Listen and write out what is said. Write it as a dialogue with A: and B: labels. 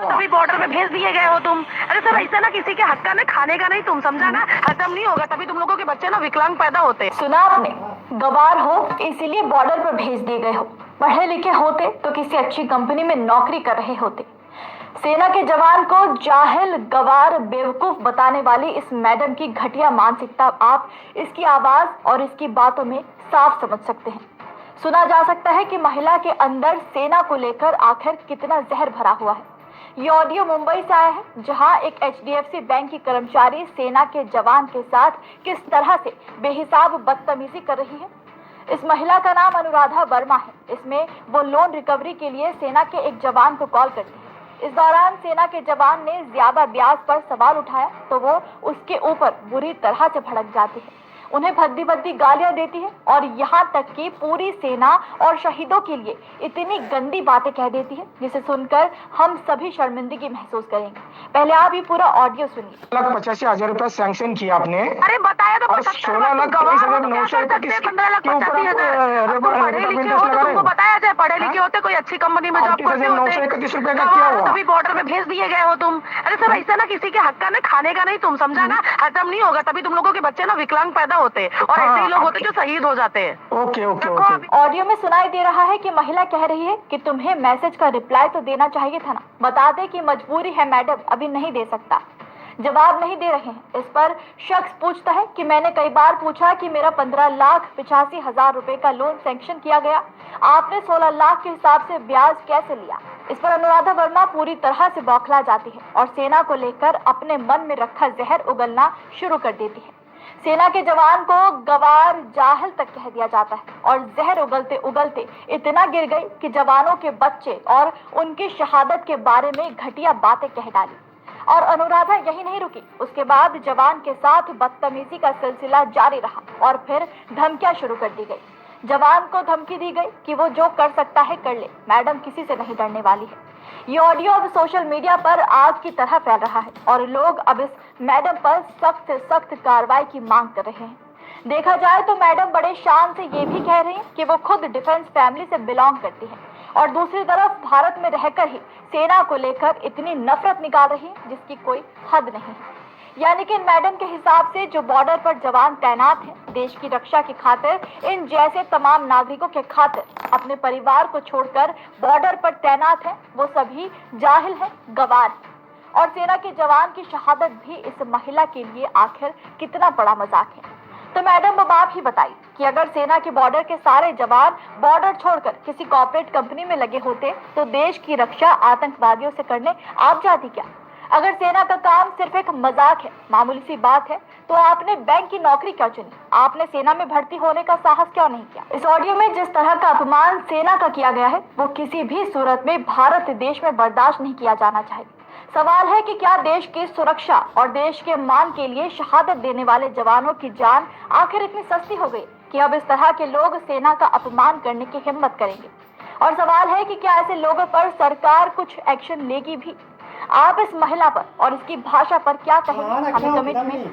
A: तभी बॉर्डर पे भेज दिए गए हो तुम। अरे सर ऐसा ना किसी के हक का नहीं, खाने का नहीं, तुम समझा ना, खत्म नहीं होगा तभी तुम लोगों के बच्चे ना विकलांग पैदा होते।
B: सुना आपने, गवार हो इसीलिए बॉर्डर पर भेज दिए गए हो। पढ़े लिखे होते तो किसी अच्छी कंपनी में नौकरी कर रहे होते। सेना के जवान को जाहिल, गवार, बेवकूफ बताने वाली इस मैडम की घटिया मानसिकता आप इसकी आवाज और इसकी बातों में साफ समझ सकते हैं। सुना जा सकता है कि महिला के अंदर सेना को लेकर आखिर कितना जहर भरा हुआ है। ये ऑडियो मुंबई से आया है, जहां एक HDFC बैंक की कर्मचारी सेना के जवान के साथ किस तरह से बेहिसाब बदतमीजी कर रही है। इस महिला का नाम अनुराधा वर्मा है। इसमें वो लोन रिकवरी के लिए सेना के एक जवान को कॉल करती है। इस दौरान सेना के जवान ने ज्यादा ब्याज पर सवाल उठाया तो वो उसके ऊपर बुरी तरह से भड़क जाती है, उन्हें भद्दी भद्दी गालियां देती है और यहाँ तक कि पूरी सेना और शहीदों के लिए इतनी गंदी बातें कह देती है जिसे सुनकर हम सभी शर्मिंदगी महसूस करेंगे। पहले आप ये पूरा ऑडियो सुनिए।
C: 1,85,000 रुपया सैंक्शन किया आपने।
A: अरे बताया तो
C: और 16,23,931 के ऊपर
A: तुमको बताया जाए, पढ़े लिखे होते, कोई अच्छी कंपनी में जॉब करते होते।
C: 931 रुपए का क्या हुआ?
A: तभी बॉर्डर पे भेज दिए गए हो तुम। अरे सर ऐसा ना किसी के हक का नहीं, खाने का नहीं, तुम समझा ना, खत्म नहीं होगा तभी तुम लोगों के बच्चे ना विकलांग पैदा होते और ऐसे ही लोग होते जो शहीद हो जाते हैं।
C: Okay okay okay.
B: ऑडियो में सुनाई दे रहा है कि महिला कह रही है कि तुम्हें मैसेज का रिप्लाई तो देना चाहिए था ना, बता दे कि मजबूरी है मैडम, अभी नहीं दे सकता। जवाब नहीं दे रहे हैं। इस पर शख्स पूछता है कि मैंने कई बार पूछा कि मेरा 15,85,000 रुपए का लोन सैंक्शन किया गया, आपने 16 लाख के हिसाब से ब्याज कैसे लिया। इस पर अनुराधा वर्मा पूरी तरह से बौखला जाती है और सेना को लेकर अपने मन में रखा जहर उगलना शुरू कर देती है। सेना के जवान को गवार, जाहिल तक कह दिया जाता है और जहर उगलते उगलते इतना गिर गई कि जवानों के बच्चे और उनकी शहादत के बारे में घटिया बातें कह डाली। और अनुराधा यही नहीं रुकी, उसके बाद जवान के साथ बदतमीजी का सिलसिला जारी रहा और फिर धमकियां शुरू कर दी गई। जवान को धमकी दी गई कि वो जो कर सकता है कर ले, मैडम किसी से नहीं डरने वाली है। ये ऑडियो अब सोशल मीडिया पर आग की तरह फैल रहा है और लोग अब इस मैडम पर सख्त से सख्त कार्रवाई की मांग कर रहे हैं। देखा जाए तो मैडम बड़े शान से ये भी कह रही है कि वो खुद डिफेंस फैमिली से बिलोंग करती है और दूसरी तरफ भारत में रहकर ही सेना को लेकर इतनी नफरत निकाल रही है जिसकी कोई हद नहीं है। यानी कि मैडम के हिसाब से जो बॉर्डर पर जवान तैनात हैं, देश की रक्षा की खातिर, इन जैसे तमाम नागरिकों के खातिर अपने परिवार को छोड़कर बॉर्डर पर तैनात हैं, वो सभी जाहिल हैं, गवार हैं। और सेना के जवान की शहादत भी इस महिला के लिए आखिर कितना बड़ा मजाक है। तो मैडम अब आप ही बताइए कि अगर सेना के बॉर्डर के सारे जवान बॉर्डर छोड़कर किसी कॉर्पोरेट कंपनी में लगे होते तो देश की रक्षा आतंकवादियों से करने आप जाती क्या? अगर सेना का काम सिर्फ एक मजाक है, मामूली सी बात है, तो आपने बैंक की नौकरी क्यों चुनी? आपने सेना में भर्ती होने का साहस क्यों नहीं किया? इस ऑडियो में जिस तरह का अपमान सेना का किया गया है वो किसी भी सूरत में भारत देश में बर्दाश्त नहीं किया जाना चाहिए। सवाल है कि क्या देश की सुरक्षा और देश के मान के लिए शहादत देने वाले जवानों की जान आखिर इतनी सस्ती हो गई कि अब इस तरह के लोग सेना का अपमान करने की हिम्मत करेंगे? और सवाल है कि क्या ऐसे लोगों पर सरकार कुछ एक्शन लेगी भी? आप इस महिला पर और इसकी भाषा पर क्या कहेंगे? हमें कमेंट में